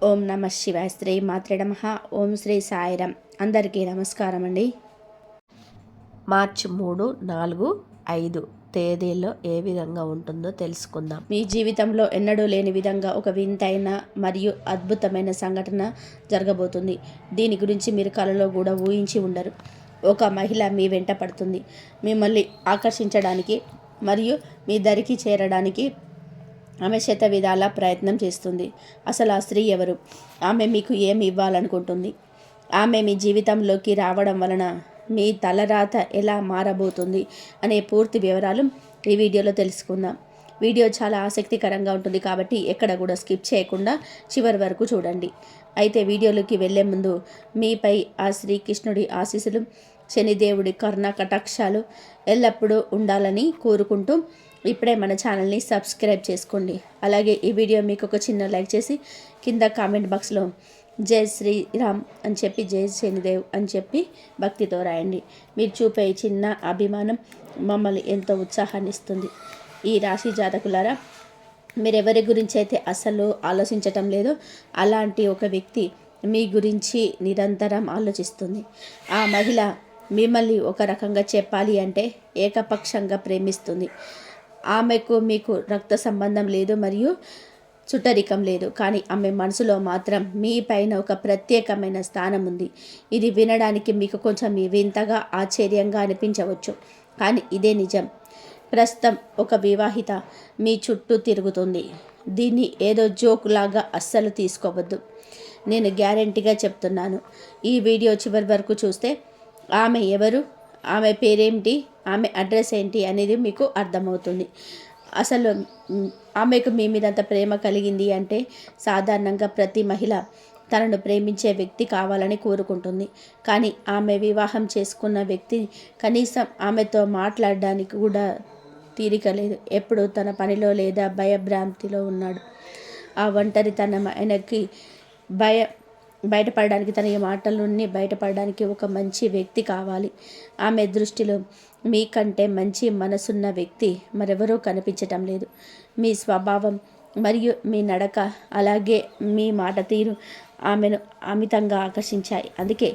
ఓం నమ శివాయ. శ్రీ మాత్రే నమః. ఓం శ్రీ సాయిరామ్. అందరికీ నమస్కారం అండి. మార్చి 3, 4, 5 తేదీల్లో ఏ విధంగా ఉంటుందో తెలుసుకుందాం. మీ జీవితంలో ఎన్నడూ లేని విధంగా ఒక వింతైన మరియు అద్భుతమైన సంఘటన జరగబోతుంది. దీని గురించి మీరు కలలో కూడా ఊహించి ఉండరు. ఒక మహిళ మీ వెంట పడుతుంది. మిమ్మల్ని ఆకర్షించడానికి మరియు మీ దరికి చేరడానికి ఆమె శత విధాల ప్రయత్నం చేస్తుంది. అసలు ఆ స్త్రీ ఎవరు? ఆమె మీకు ఏమి ఇవ్వాలనుకుంటుంది? ఆమె మీ జీవితంలోకి రావడం వలన మీ తలరాత ఎలా మారబోతుంది అనే పూర్తి వివరాలు ఈ వీడియోలో తెలుసుకుందాం. వీడియో చాలా ఆసక్తికరంగా ఉంటుంది కాబట్టి ఎక్కడ కూడా స్కిప్ చేయకుండా చివరి వరకు చూడండి. అయితే వీడియోలోకి వెళ్ళే ముందు మీపై ఆ శ్రీకృష్ణుడి ఆశీస్సులు, శనిదేవుడి కరుణ కటాక్షాలు ఎల్లప్పుడూ ఉండాలని కోరుకుంటూ ఇప్పుడే మన ఛానల్ని సబ్స్క్రైబ్ చేసుకోండి. అలాగే ఈ వీడియో మీకు ఒక చిన్న లైక్ చేసి కింద కామెంట్ బాక్స్లో జై శ్రీరామ్ అని చెప్పి, జై శనిదేవ్ అని చెప్పి భక్తితో రాయండి. మీరు చూపే చిన్న అభిమానం మమ్మల్ని ఎంతో ఉత్సాహాన్ని ఇస్తుంది. ఈ రాశి జాతకులారా, మీరెవరి గురించి అయితే అసలు ఆలోచించటం లేదో అలాంటి ఒక వ్యక్తి మీ గురించి నిరంతరం ఆలోచిస్తుంది. ఆ మహిళ మిమ్మల్ని ఒక రకంగా చెప్పాలి అంటే ఏకపక్షంగా ప్రేమిస్తుంది. ఆమెకు మీకు రక్త సంబంధం లేదు మరియు చుట్టరికం లేదు, కానీ ఆమె మనసులో మాత్రం మీ పైన ఒక ప్రత్యేకమైన స్థానం ఉంది. ఇది వినడానికి మీకు కొంచెం వింతగా ఆశ్చర్యంగా అనిపించవచ్చు, కానీ ఇదే నిజం. ప్రస్తుతం ఒక వివాహిత మీ చుట్టూ తిరుగుతుంది. దీన్ని ఏదో జోక్ లాగా అస్సలు తీసుకోవద్దు. నేను గ్యారెంటీగా చెప్తున్నాను. ఈ వీడియో చివరి వరకు చూస్తే ఆమె ఎవరు, ఆమె పేరేంటి, ఆమె అడ్రస్ ఏంటి అనేది మీకు అర్థమవుతుంది. అసలు ఆమెకు మీ మీద అంత ప్రేమ కలిగింది అంటే సాధారణంగా ప్రతి మహిళ తనను ప్రేమించే వ్యక్తి కావాలని కోరుకుంటుంది. కానీ ఆమె వివాహం చేసుకున్న వ్యక్తి కనీసం ఆమెతో మాట్లాడడానికి కూడా తీరిక లేదు. ఎప్పుడు తన పనిలో లేదా భయభ్రాంతిలో ఉన్నాడు. ఆ ఒంటరితనం ఆయనకి బయటపడడానికి, తన మాటల నుండి బయటపడడానికి ఒక మంచి వ్యక్తి కావాలి. ఆమె దృష్టిలో మీకంటే మంచి మనసున్న వ్యక్తి మరెవరూ కనిపించటం లేదు. మీ స్వభావం మరియు మీ నడక, అలాగే మీ మాట తీరు ఆమెను అమితంగా ఆకర్షించాయి. అందుకే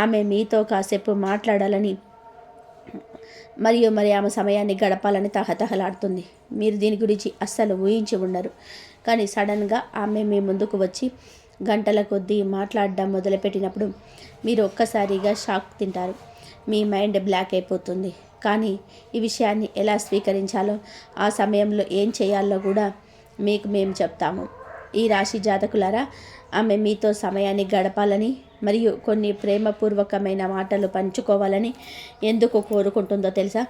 ఆమె మీతో కాసేపు మాట్లాడాలని మరియు ఆమె సమయాన్ని గడపాలని తహతహలాడుతుంది. మీరు దీని గురించి అస్సలు ఊహించి ఉండరు. కానీ సడన్గా ఆమె మీ ముందుకు వచ్చి గంటల కొద్దీ మాట్లాడడం మొదలుపెట్టినప్పుడు మీరు ఒక్కసారిగా షాక్ తింటారు. మీ మైండ్ బ్లాక్ అయిపోతుంది. కానీ ఈ విషయాన్ని ఎలా స్వీకరించాలో, ఆ సమయంలో ఏం చేయాలో కూడా మీకు మేము చెప్తాము. ఈ రాశి జాతకులారా, ఆమె మీతో సమయాన్ని గడపాలని మరియు కొన్ని ప్రేమపూర్వకమైన మాటలు పంచుకోవాలని ఎందుకు కోరుకుంటుందో తెలుసా?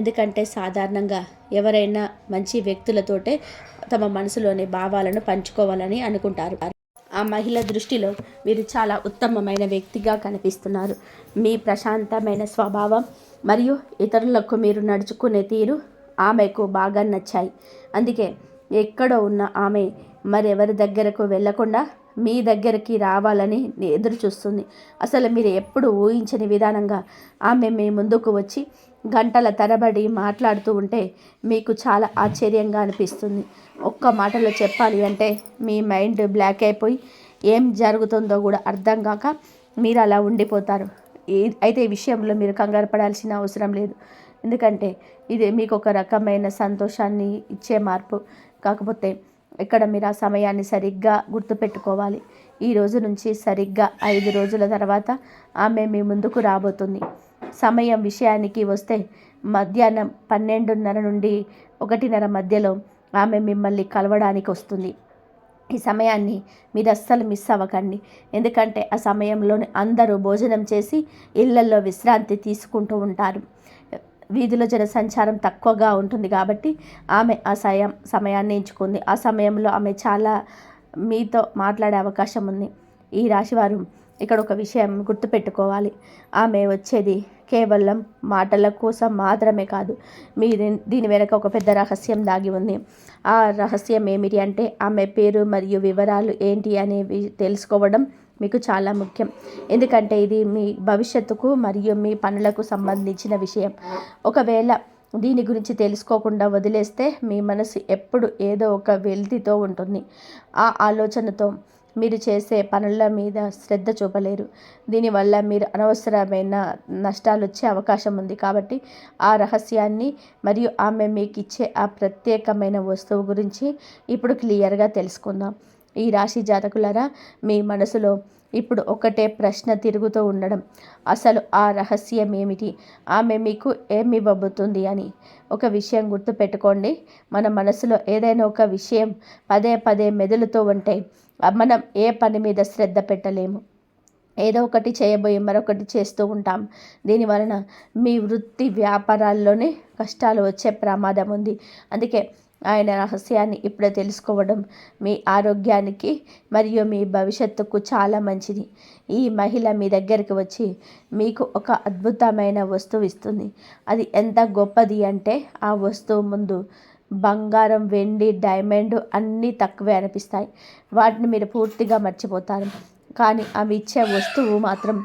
ఎందుకంటే సాధారణంగా ఎవరైనా మంచి వ్యక్తులతోటే తమ మనసులోని భావాలను పంచుకోవాలని అనుకుంటారు. ఆ మహిళ దృష్టిలో మీరు చాలా ఉత్తమమైన వ్యక్తిగా కనిపిస్తున్నారు. మీ ప్రశాంతమైన స్వభావం మరియు ఇతరులకు మీరు నడుచుకునే తీరు ఆమెకు బాగా నచ్చాయి. అందుకే ఎక్కడో ఉన్న ఆమె మరెవరి దగ్గరకు వెళ్లకుండా మీ దగ్గరికి రావాలని ఎదురు చూస్తుంది. అసలు మీరు ఎప్పుడు ఊహించని విధానంగా ఆమె మీ ముందుకు వచ్చి గంటల తరబడి మాట్లాడుతూ ఉంటే మీకు చాలా ఆశ్చర్యంగా అనిపిస్తుంది. ఒక్క మాటలో చెప్పాలి అంటే మీ మైండ్ బ్లాక్ అయిపోయి ఏం జరుగుతుందో కూడా అర్థం కాక మీరు అలా ఉండిపోతారు. అయితే ఈ విషయంలో మీరు కంగారు పడాల్సిన అవసరం లేదు. ఎందుకంటే ఇది మీకు ఒక రకమైన సంతోషాన్ని ఇచ్చే మార్పు. కాకపోతే ఇక్కడ మీరు ఆ సమయాన్ని సరిగ్గా గుర్తుపెట్టుకోవాలి. ఈ రోజు నుంచి సరిగ్గా 5 రోజుల తర్వాత ఆమె మీ ముందుకు రాబోతుంది. సమయం విషయానికి వస్తే మధ్యాహ్నం 12:30 నుండి 1:30 మధ్యలో ఆమె మిమ్మల్ని కలవడానికి వస్తుంది. ఈ సమయాన్ని మీరు అస్సలు మిస్ అవ్వకండి. ఎందుకంటే ఆ సమయంలోనే అందరూ భోజనం చేసి ఇళ్లలో విశ్రాంతి తీసుకుంటూ ఉంటారు. వీధిలో జనసంచారం తక్కువగా ఉంటుంది కాబట్టి ఆమె ఆ సమయాన్ని ఎంచుకుంది. ఆ సమయంలో ఆమె చాలా మీతో మాట్లాడే అవకాశం ఉంది. ఈ రాశివారు ఇక్కడ ఒక విషయం గుర్తుపెట్టుకోవాలి. ఆమె వచ్చేది కేవలం మాటల కోసం మాత్రమే కాదు. దీని వెనక ఒక పెద్ద రహస్యం దాగి ఉంది. ఆ రహస్యం ఏమిటి అంటే ఆమె పేరు మరియు వివరాలు ఏంటి అనేవి తెలుసుకోవడం మీకు చాలా ముఖ్యం. ఎందుకంటే ఇది మీ భవిష్యత్తుకు మరియు మీ పనులకు సంబంధించిన విషయం. ఒకవేళ దీని గురించి తెలుసుకోకుండా వదిలేస్తే మీ మనసు ఎప్పుడు ఏదో ఒక వెలితితో ఉంటుంది. ఆ ఆలోచనతో మీరు చేసే పనుల మీద శ్రద్ధ చూపలేరు. దీనివల్ల మీరు అనవసరమైన నష్టాలు వచ్చే అవకాశం ఉంది. కాబట్టి ఆ రహస్యాన్ని మరియు ఆమె మీకు ఇచ్చే ఆ ప్రత్యేకమైన వస్తువు గురించి ఇప్పుడు క్లియర్గా తెలుసుకుందాం. ఈ రాశి జాతకులారా, మీ మనసులో ఇప్పుడు ఒకటే ప్రశ్న తిరుగుతూ ఉండడం, అసలు ఆ రహస్యం ఏమిటి, ఆమె మీకు ఏమి ఇవ్వబోతుంది అని. ఒక విషయం గుర్తుపెట్టుకోండి, మన మనసులో ఏదైనా ఒక విషయం పదే పదే మెదులుతూ ఉంటే మనం ఏ పని మీద శ్రద్ధ పెట్టలేము. ఏదో ఒకటి చేయబోయి మరొకటి చేస్తూ ఉంటాం. దీనివలన మీ వృత్తి వ్యాపారాల్లోనే కష్టాలు వచ్చే ప్రమాదం ఉంది. అందుకే ఆయన రహస్యాన్ని ఇప్పుడే తెలుసుకోవడం మీ ఆరోగ్యానికి మరియు మీ భవిష్యత్తుకు చాలా మంచిది. ఈ మహిళ మీ దగ్గరికి వచ్చి మీకు ఒక అద్భుతమైన వస్తువు ఇస్తుంది. అది ఎంత గొప్పది అంటే ఆ వస్తువు ముందు బంగారం, వెండి, డైమండ్ అన్నీ తక్కువే అనిపిస్తాయి. వాటిని మీరు పూర్తిగా మర్చిపోతారు. కానీ అవి ఇచ్చే వస్తువు మాత్రం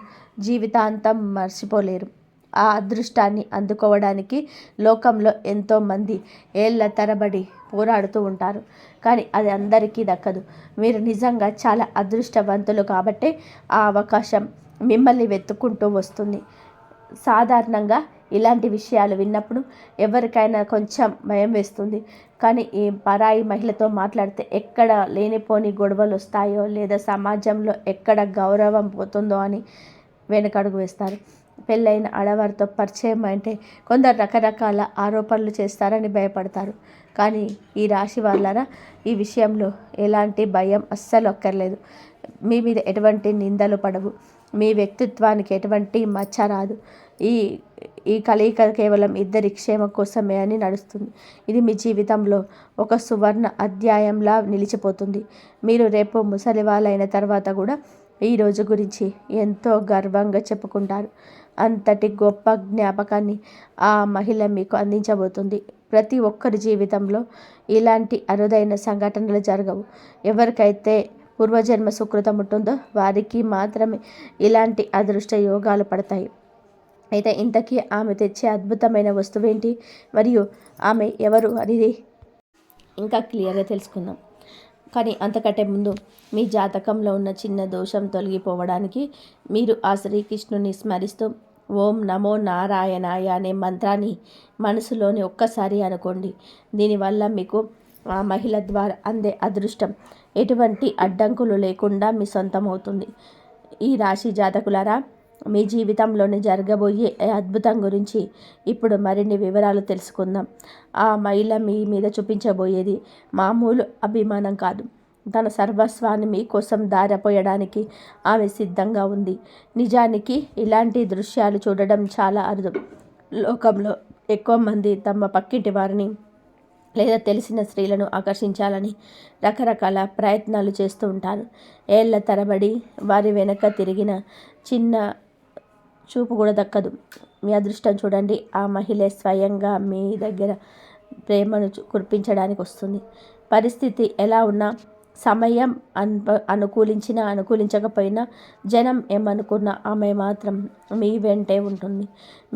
జీవితాంతం మర్చిపోలేరు. ఆ అదృష్టాన్ని అందుకోవడానికి లోకంలో ఎంతోమంది ఏళ్ల తరబడి పోరాడుతూ ఉంటారు. కానీ అది అందరికీ దక్కదు. మీరు నిజంగా చాలా అదృష్టవంతులు కాబట్టే ఆ అవకాశం మిమ్మల్ని వెతుక్కుంటూ వస్తుంది. సాధారణంగా ఇలాంటి విషయాలు విన్నప్పుడు ఎవరికైనా కొంచెం భయం వేస్తుంది. కానీ ఈ పరాయి మహిళతో మాట్లాడితే ఎక్కడ లేనిపోని గొడవలు వస్తాయో లేదా సమాజంలో ఎక్కడ గౌరవం పోతుందో అని వెనకడుగు వేస్తారు. పెళ్ళైన ఆడవారితో పరిచయం అంటే కొందరు రకరకాల ఆరోపణలు చేస్తారని భయపడతారు. కానీ ఈ రాశి వాళ్ళరా, ఈ విషయంలో ఎలాంటి భయం అస్సలు అక్కర్లేదు. మీ మీద ఎటువంటి నిందలు పడవు. మీ వ్యక్తిత్వానికి ఎటువంటి మచ్చ రాదు. ఈ ఈ కలయిక కేవలం ఇద్దరి క్షేమం కోసమే అని నడుస్తుంది. ఇది మీ జీవితంలో ఒక సువర్ణ అధ్యాయంలా నిలిచిపోతుంది. మీరు రేపు ముసలి వాళ్ళైన తర్వాత కూడా ఈ రోజు గురించి ఎంతో గర్వంగా చెప్పుకుంటారు. అంతటి గొప్ప జ్ఞాపకాన్ని ఆ మహిళ మీకు అందించబోతుంది. ప్రతి ఒక్కరి జీవితంలో ఇలాంటి అరుదైన సంఘటనలు జరగవు. ఎవరికైతే పూర్వజన్మ సుకృతం ఉంటుందో వారికి మాత్రమే ఇలాంటి అదృష్ట యోగాలు పడతాయి. అయితే ఇంతకీ ఆమె తెచ్చే అద్భుతమైన వస్తువేంటి, మరియు ఆమె ఎవరు అనేది ఇంకా క్లియర్గా తెలుసుకుందాం. కానీ అంతకంటే ముందు మీ జాతకంలో ఉన్న చిన్న దోషం తొలగిపోవడానికి మీరు ఆ శ్రీకృష్ణుని స్మరిస్తూ ఓం నమో నారాయణాయ అనే మంత్రాన్ని మనసులోని ఒక్కసారి అనుకోండి. దీనివల్ల మీకు ఆ మహిళ ద్వారా అందే అదృష్టం ఎటువంటి అడ్డంకులు లేకుండా మీ సొంతం అవుతుంది. ఈ రాశి జాతకులారా, మీ జీవితంలోని జరగబోయే అద్భుతం గురించి ఇప్పుడు మరిన్ని వివరాలు తెలుసుకుందాం. ఆ మహిళ మీ మీద చూపించబోయేది మామూలు అభిమానం కాదు. తన సర్వస్వాన్ని మీకోసం దారపోయడానికి ఆమె సిద్ధంగా ఉంది. నిజానికి ఇలాంటి దృశ్యాలు చూడడం చాలా అరుదు. లోకంలో ఎక్కువ మంది తమ పక్కింటి వారిని లేదా తెలిసిన స్త్రీలను ఆకర్షించాలని రకరకాల ప్రయత్నాలు చేస్తూ ఉంటారు. ఏళ్ల తరబడి వారి వెనక తిరిగిన చిన్న చూపు కూడా దక్కదు. మీ అదృష్టం చూడండి, ఆ మహిళే స్వయంగా మీ దగ్గర ప్రేమను కురిపించడానికి వస్తుంది. పరిస్థితి ఎలా ఉన్నా, సమయం అనుకూలించినా అనుకూలించకపోయినా, జనం ఏమనుకున్నా ఆమె మాత్రం మీ వెంటే ఉంటుంది.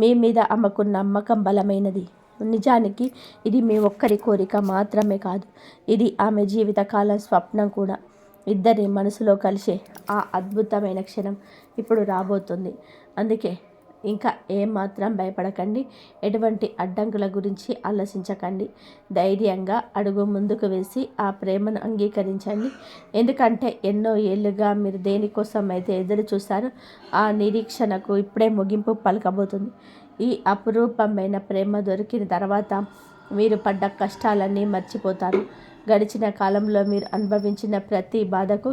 మీ మీద ఆమెకు నమ్మకం బలమైనది. నిజానికి ఇది మీ ఒక్కరి కోరిక మాత్రమే కాదు, ఇది ఆమె జీవితకాలం స్వప్నం కూడా. ఇద్దరి మనసులో కలిసే ఆ అద్భుతమైన క్షణం ఇప్పుడు రాబోతుంది. అందుకే ఇంకా ఏమాత్రం భయపడకండి. ఎటువంటి అడ్డంకుల గురించి ఆలోచించకండి. ధైర్యంగా అడుగు ముందుకు వేసి ఆ ప్రేమను అంగీకరించండి. ఎందుకంటే ఎన్నో ఏళ్ళుగా మీరు దేనికోసం అయితే ఎదురు చూశారో ఆ నిరీక్షణకు ఇప్పుడే ముగింపు పలకబోతుంది. ఈ అపురూపమైన ప్రేమ దొరికిన తర్వాత మీరు పడ్డ కష్టాలన్నీ మర్చిపోతారు. గడిచిన కాలంలో మీరు అనుభవించిన ప్రతి బాధకు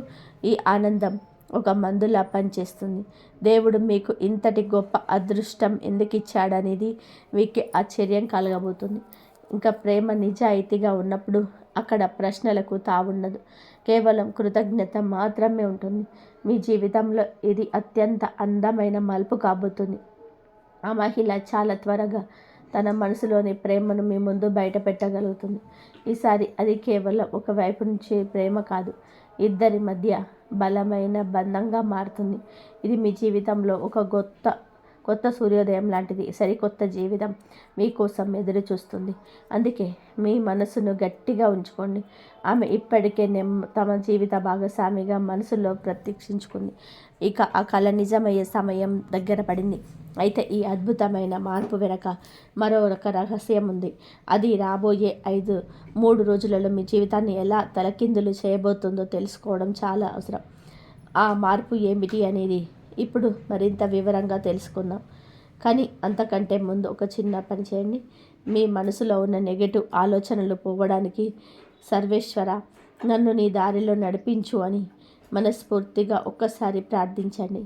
ఈ ఆనందం ఒక మందులా పనిచేస్తుంది. దేవుడు మీకు ఇంతటి గొప్ప అదృష్టం ఎందుకు ఇచ్చాడనేది మీకు ఆశ్చర్యం కలగబోతుంది. ఇంకా ప్రేమ నిజాయితీగా ఉన్నప్పుడు అక్కడ ప్రశ్నలకు తావుండదు. కేవలం కృతజ్ఞత మాత్రమే ఉంటుంది. మీ జీవితంలో ఇది అత్యంత అందమైన మలుపు కాబోతుంది. ఆ మహిళ చాలా త్వరగా తన మనసులోని ప్రేమను మీ ముందు బయట పెట్టగలుగుతుంది. ఈసారి అది కేవలం ఒక వైపు నుంచి ప్రేమ కాదు, ఇద్దరి మధ్య బలమైన బంధంగా మారుతుంది. ఇది మీ జీవితంలో ఒక కొత్త సూర్యోదయం లాంటిది. సరికొత్త జీవితం మీకోసం ఎదురు చూస్తుంది. అందుకే మీ మనసును గట్టిగా ఉంచుకోండి. ఆమె ఇప్పటికే తమ జీవిత భాగస్వామిగా మనసులో ప్రత్యక్షించుకుంది. ఇక ఆ కళ నిజమయ్యే సమయం దగ్గర పడింది. అయితే ఈ అద్భుతమైన మార్పు వెనక మరొక రహస్యం ఉంది. అది రాబోయే 3 రోజులలో మీ జీవితాన్ని ఎలా తలకిందులు చేయబోతుందో తెలుసుకోవడం చాలా అవసరం. ఆ మార్పు ఏమిటి అనేది ఇప్పుడు మరింత వివరంగా తెలుసుకుందాం. కానీ అంతకంటే ముందు ఒక చిన్న పని చేయండి. మీ మనసులో ఉన్న నెగటివ్ ఆలోచనలు పోవడానికి సర్వేశ్వర నన్ను నీ దారిలో నడిపించు అని మనస్ఫూర్తిగా ఒక్కసారి ప్రార్థించండి.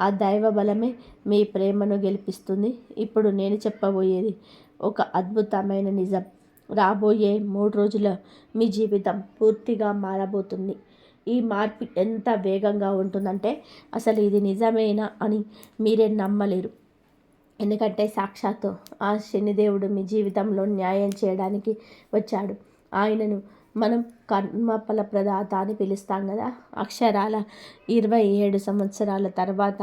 ఆ దైవ బలమే మీ ప్రేమను గెలిపిస్తుంది. ఇప్పుడు నేను చెప్పబోయేది ఒక అద్భుతమైన నిజం. రాబోయే 3 రోజుల మీ జీవితం పూర్తిగా మారబోతుంది. ఈ మార్పు ఎంత వేగంగా ఉంటుందంటే అసలు ఇది నిజమేనా అని మీరే నమ్మలేరు. ఎందుకంటే సాక్షాత్తు ఆ శనిదేవుడు మీ జీవితంలో న్యాయం చేయడానికి వచ్చాడు. ఆయనను మనం కర్మఫల ప్రదాత అని పిలుస్తాం కదా. అక్షరాల 27 సంవత్సరాల తర్వాత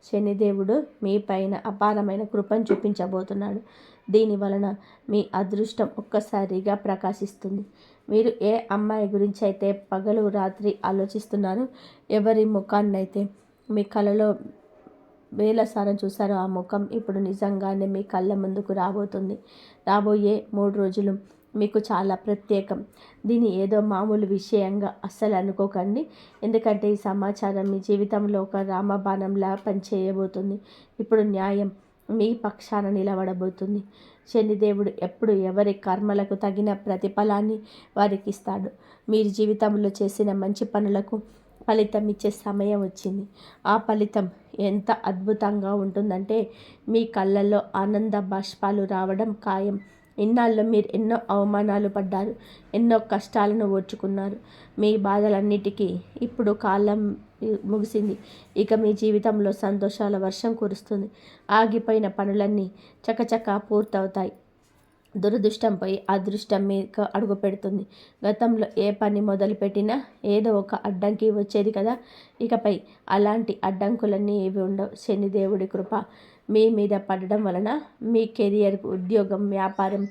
శనిదేవుడు మీ పైన అపారమైన కృపను చూపించబోతున్నాడు. దీని వలన మీ అదృష్టం ఒక్కసారిగా ప్రకాశిస్తుంది. మీరు ఏ అమ్మాయి గురించి అయితే పగలు రాత్రి ఆలోచిస్తున్నారో, ఎవరి ముఖాన్నైతే మీ కలలో వేలసారం చూసారో, ఆ ముఖం ఇప్పుడు నిజంగానే మీ కళ్ళ ముందుకు రాబోతుంది. రాబోయే 3 రోజులు మీకు చాలా ప్రత్యేకం. దీన్ని ఏదో మామూలు విషయంగా అస్సలు అనుకోకండి. ఎందుకంటే ఈ సమాచారం మీ జీవితంలో ఒక రామబాణంలా పనిచేయబోతుంది. ఇప్పుడు న్యాయం మీ పక్షాన నిలబడబోతుంది. శనిదేవుడు ఎప్పుడు ఎవరి కర్మలకు తగిన ప్రతిఫలాన్ని వారికి ఇస్తాడు. మీరు జీవితంలో చేసిన మంచి పనులకు ఫలితం ఇచ్చే సమయం వచ్చింది. ఆ ఫలితం ఎంత అద్భుతంగా ఉంటుందంటే మీ కళ్ళల్లో ఆనంద బాష్పాలు రావడం ఖాయం. ఇన్నాళ్ళు మీరు ఎన్నో అవమానాలు పడ్డారు, ఎన్నో కష్టాలను ఓర్చుకున్నారు. మీ బాధలన్నిటికీ ఇప్పుడు కాలం ముగిసింది. ఇక మీ జీవితంలో సంతోషాల వర్షం కురుస్తుంది. ఆగిపోయిన పనులన్నీ చకచకా పూర్తవుతాయి. దురదృష్టంపై అదృష్టం మీకు అడుగు పెడుతుంది. గతంలో ఏ పని మొదలుపెట్టినా ఏదో ఒక అడ్డంకి వచ్చేది కదా. ఇకపై అలాంటి అడ్డంకులన్నీ ఏవి ఉండవు. శనిదేవుడి కృప మీ మీద పడడం వలన మీ కెరియర్, ఉద్యోగం, వ్యాపారం,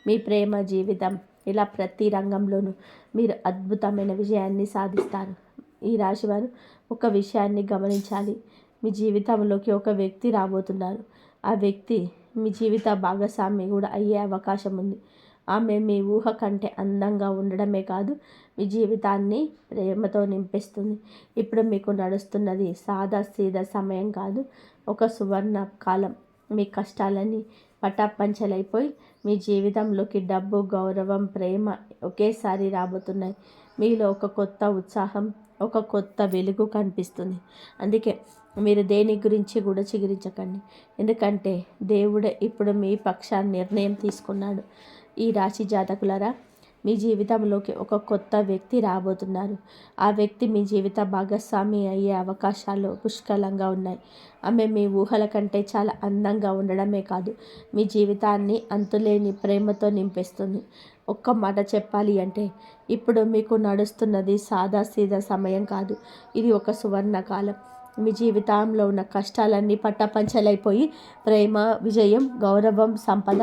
మీ ప్రేమ జీవితం, ఇలా ప్రతి రంగంలోనూ మీరు అద్భుతమైన విజయాన్ని సాధిస్తారు. ఈ రాశివారు ఒక విషయాన్ని గమనించాలి. మీ జీవితంలోకి ఒక వ్యక్తి రాబోతున్నారు. ఆ వ్యక్తి మీ జీవిత భాగస్వామి కూడా అయ్యే అవకాశం ఉంది. ఆమె మీ ఊహ కంటే అందంగా ఉండడమే కాదు, మీ జీవితాన్ని ప్రేమతో నింపేస్తుంది. ఇప్పుడు మీకు నడుస్తున్నది సాదా సీదా సమయం కాదు, ఒక సువర్ణ కాలం. మీ కష్టాలన్నీ పటాపంచలైపోయి మీ జీవితంలోకి డబ్బు, గౌరవం, ప్రేమ ఒకేసారి రాబోతున్నాయి. మీలో ఒక కొత్త ఉత్సాహం, ఒక కొత్త వెలుగు కనిపిస్తుంది. అందుకే మీరు దేని గురించి కూడా చిగురించకండి. ఎందుకంటే దేవుడే ఇప్పుడు మీ పక్షాన్ని నిర్ణయం తీసుకున్నాడు. ఈ రాశి జాతకులారా, మీ జీవితంలోకి ఒక కొత్త వ్యక్తి రాబోతున్నారు. ఆ వ్యక్తి మీ జీవిత భాగస్వామి అయ్యే అవకాశాలు పుష్కలంగా ఉన్నాయి. ఆమె మీ ఊహల కంటే చాలా అందంగా ఉండడమే కాదు, మీ జీవితాన్ని అంతులేని ప్రేమతో నింపేస్తుంది. ఒక్క మాట చెప్పాలి అంటే ఇప్పుడు మీకు నడుస్తున్నది సాదా సీదా సమయం కాదు, ఇది ఒక సువర్ణ కాలం. మీ జీవితంలో ఉన్న కష్టాలన్నీ పట్టపంచలైపోయి ప్రేమ, విజయం, గౌరవం, సంపద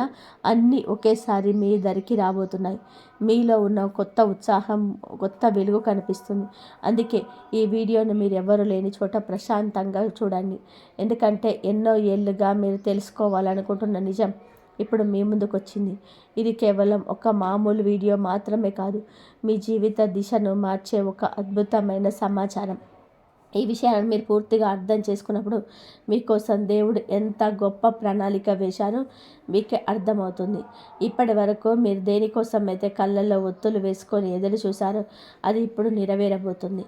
అన్నీ ఒకేసారి మీ దరికి రాబోతున్నాయి. మీలో ఉన్న కొత్త ఉత్సాహం, కొత్త వెలుగు కనిపిస్తుంది. అందుకే ఈ వీడియోను మీరు ఎవరు లేని చోట ప్రశాంతంగా చూడండి. ఎందుకంటే ఎన్నో ఏళ్ళుగా మీరు తెలుసుకోవాలనుకుంటున్న నిజం ఇప్పుడు మీ ముందుకు వచ్చింది. ఇది కేవలం ఒక మామూలు వీడియో మాత్రమే కాదు, మీ జీవిత దిశను మార్చే ఒక అద్భుతమైన సమాచారం. ఈ విషయాన్ని మీరు పూర్తిగా అర్థం చేసుకున్నప్పుడు మీకోసం దేవుడు ఎంత గొప్ప ప్రణాళిక వేశారో మీకే అర్థమవుతుంది. ఇప్పటి వరకు మీరు దేనికోసం అయితే కళ్ళల్లో ఒత్తులు వేసుకొని ఎదురు చూశారో అది ఇప్పుడు నెరవేరబోతుంది.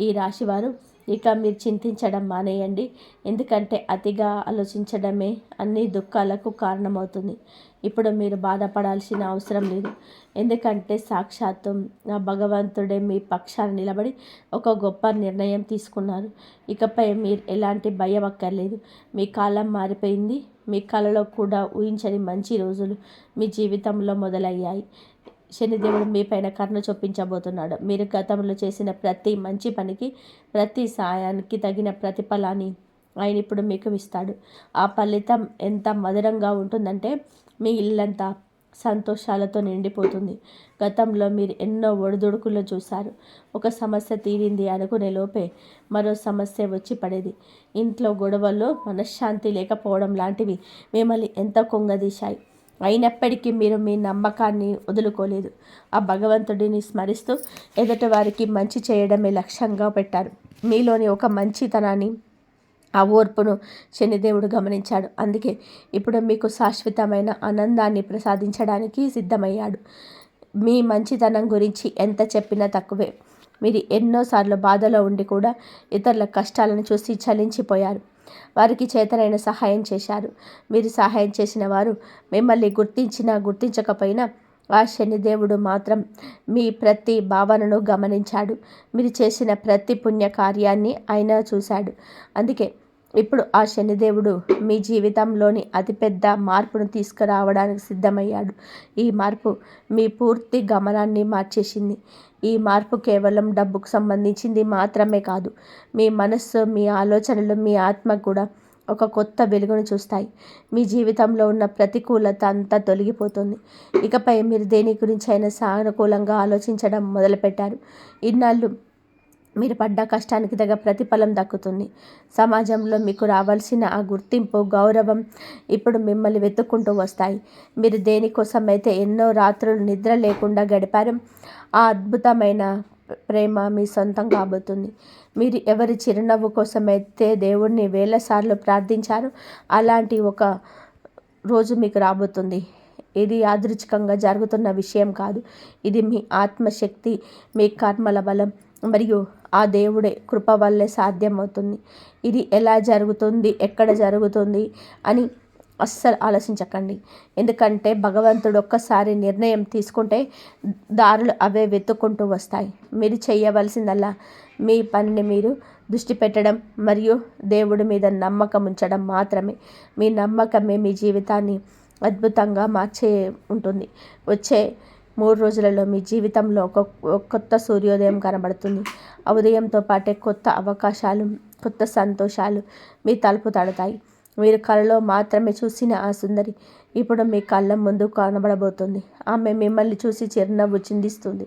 ఈ రాశివారు ఇక మీరు చింతించడం మానేయండి. ఎందుకంటే అతిగా ఆలోచించడమే అన్ని దుఃఖాలకు కారణమవుతుంది. ఇప్పుడు మీరు బాధపడాల్సిన అవసరం లేదు. ఎందుకంటే సాక్షాత్తు ఆ భగవంతుడే మీ పక్షాన నిలబడి ఒక గొప్ప నిర్ణయం తీసుకున్నారు. ఇకపై మీరు ఎలాంటి భయం అక్కర్లేదు. మీ కాలం మారిపోయింది. మీ కలలో కూడా ఊహించని మంచి రోజులు మీ జీవితంలో మొదలయ్యాయి. శనిదేవుడు మీ పైన కరుణ చూపించబోతున్నాడు. మీరు గతంలో చేసిన ప్రతి మంచి పనికి, ప్రతి సాయానికి తగిన ప్రతిఫలాన్ని ఆయన ఇప్పుడు మీకు ఇస్తాడు. ఆ ఫలితం ఎంత మధురంగా ఉంటుందంటే మీ ఇల్లంతా సంతోషాలతో నిండిపోతుంది. గతంలో మీరు ఎన్నో ఒడిదుడుకులు చూశారు. ఒక సమస్య తీరింది అనుకునే లోపే మరో సమస్య వచ్చి పడేది. ఇంట్లో గొడవల్లో మనశ్శాంతి లేకపోవడం లాంటివి మిమ్మల్ని ఎంత కుంగదీశాయి. అయినప్పటికీ మీరు మీ నమ్మకాన్ని వదులుకోలేదు. ఆ భగవంతుడిని స్మరిస్తూ ఎదుటి వారికి మంచి చేయడమే లక్ష్యంగా పెట్టారు. మీలోని ఒక మంచితనాన్ని, ఆ ఓర్పును శనిదేవుడు గమనించాడు. అందుకే ఇప్పుడు మీకు శాశ్వతమైన ఆనందాన్ని ప్రసాదించడానికి సిద్ధమయ్యాడు. మీ మంచితనం గురించి ఎంత చెప్పినా తక్కువే. మీరు ఎన్నోసార్లు బాధలో ఉండి కూడా ఇతరుల కష్టాలను చూసి చలించిపోయారు. వారికి చేతనైన సహాయం చేశారు. మీరు సహాయం చేసిన వారు మిమ్మల్ని గుర్తించినా గుర్తించకపోయినా ఆ శనిదేవుడు మాత్రం మీ ప్రతి భావనను గమనించాడు. మీరు చేసిన ప్రతి పుణ్య కార్యాన్ని ఆయన చూశాడు. అందుకే ఇప్పుడు ఆ శనిదేవుడు మీ జీవితంలోని అతిపెద్ద మార్పును తీసుకురావడానికి సిద్ధమయ్యాడు. ఈ మార్పు మీ పూర్తి గమనాన్ని మార్చేసింది. ఈ మార్పు కేవలం డబ్బుకు సంబంధించింది మాత్రమే కాదు. మీ మనస్సు, మీ ఆలోచనలు, మీ ఆత్మ కూడా ఒక కొత్త వెలుగును చూస్తాయి. మీ జీవితంలో ఉన్న ప్రతికూలత అంతా తొలగిపోతుంది. ఇకపై మీరు దేని గురించి అయినా సానుకూలంగా ఆలోచించడం మొదలుపెట్టారు. ఇన్నాళ్ళు మీరు పడ్డ కష్టానికి తగ్గ ప్రతిఫలం దక్కుతుంది. సమాజంలో మీకు రావాల్సిన ఆ గుర్తింపు, గౌరవం ఇప్పుడు మిమ్మల్ని వెతుక్కుంటూ వస్తాయి. మీరు దేనికోసమైతే ఎన్నో రాత్రులు నిద్ర లేకుండా గడిపారు, ఆ అద్భుతమైన ప్రేమ మీ సొంతం కాబోతుంది. మీరు ఎవరి చిరునవ్వు కోసమైతే దేవుణ్ణి వేలసార్లు ప్రార్థించారు, అలాంటి ఒక రోజు మీకు రాబోతుంది. ఇది యాదృచ్ఛికంగా జరుగుతున్న విషయం కాదు. ఇది మీ ఆత్మశక్తి, మీ కర్మల బలం మరియు ఆ దేవుడే కృప వల్లే సాధ్యమవుతుంది. ఇది ఎలా జరుగుతుంది, ఎక్కడ జరుగుతుంది అని అస్సలు ఆలోచించకండి. ఎందుకంటే భగవంతుడు ఒక్కసారి నిర్ణయం తీసుకుంటే దారులు అవే వెతుక్కుంటూ వస్తాయి. మీరు చేయవలసిందల్లా మీ పనిని మీరు దృష్టి పెట్టడం మరియు దేవుడి మీద నమ్మకం ఉంచడం మాత్రమే. మీ నమ్మకమే మీ జీవితాన్ని అద్భుతంగా మార్చే ఉంటుంది. వచ్చే 3 రోజులలో మీ జీవితంలో ఒక కొత్త సూర్యోదయం కనబడుతుంది. ఆ ఉదయంతో పాటే కొత్త అవకాశాలు, కొత్త సంతోషాలు మీ తలుపు తడతాయి. మీరు కలలో మాత్రమే చూసిన ఆ సుందరి ఇప్పుడు మీ కళ్ళ ముందు కనబడబోతుంది. ఆమె మిమ్మల్ని చూసి చిరునవ్వు చిందిస్తుంది.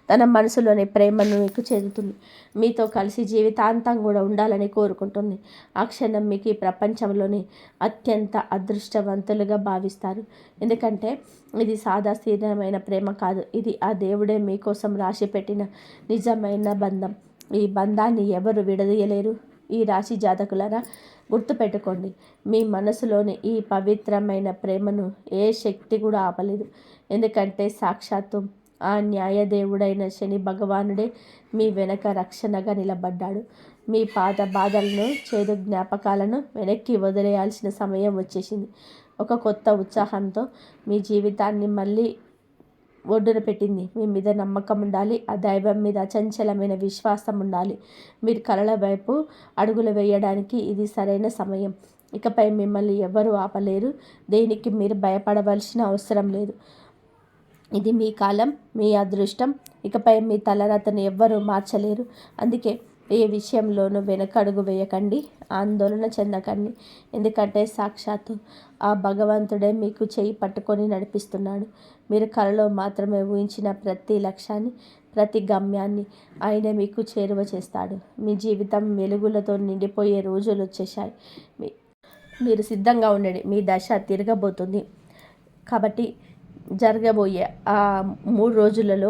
తన మనసులోని ప్రేమను మీకు చెందుతుంది. మీతో కలిసి జీవితాంతం కూడా ఉండాలని కోరుకుంటుంది. ఆ క్షణం మీకు ఈ ప్రపంచంలోని అత్యంత అదృష్టవంతులుగా భావిస్తారు. ఎందుకంటే ఇది సాదాసీదమైన ప్రేమ కాదు. ఇది ఆ దేవుడే మీకోసం రాసి పెట్టిన నిజమైన బంధం. ఈ బంధాన్ని ఎవరు విడదీయలేరు. ఈ రాశి జాతకులారా, గుర్తుపెట్టుకోండి, మీ మనసులోని ఈ పవిత్రమైన ప్రేమను ఏ శక్తి కూడా ఆపలేదు. ఎందుకంటే సాక్షాత్తు ఆ న్యాయదేవుడైన శని భగవానుడే మీ వెనక రక్షణగా నిలబడ్డాడు. మీ పాత బాధలను, చేదు జ్ఞాపకాలను వెనక్కి వదిలేయాల్సిన సమయం వచ్చేసింది. ఒక కొత్త ఉత్సాహంతో మీ జీవితాన్ని మళ్ళీ ఒడ్డున పెట్టింది. మీ మీద నమ్మకం ఉండాలి. ఆ దైవం మీద అచంచలమైన విశ్వాసం ఉండాలి. మీరు కలల వైపు అడుగులు వేయడానికి ఇది సరైన సమయం. ఇకపై మిమ్మల్ని ఎవరు ఆపలేరు. దేనికి మీరు భయపడవలసిన అవసరం లేదు. ఇది మీ కాలం, మీ అదృష్టం. ఇకపై మీ తలరాతను ఎవ్వరూ మార్చలేరు. అందుకే ఏ విషయంలోనూ వెనకడుగు వేయకండి, ఆందోళన చెందకండి. ఎందుకంటే సాక్షాత్తు ఆ భగవంతుడే మీకు చేయి పట్టుకొని నడిపిస్తున్నాడు. మీరు కలలో మాత్రమే ఊహించిన ప్రతి లక్ష్యాన్ని, ప్రతి గమ్యాన్ని ఆయన మీకు చేరువ చేస్తాడు. మీ జీవితం వెలుగులతో నిండిపోయే రోజులు వచ్చేసాయి. మీరు సిద్ధంగా ఉండండి. మీ దశ తిరగబోతుంది. కాబట్టి జరగబోయే ఆ 3 రోజులలో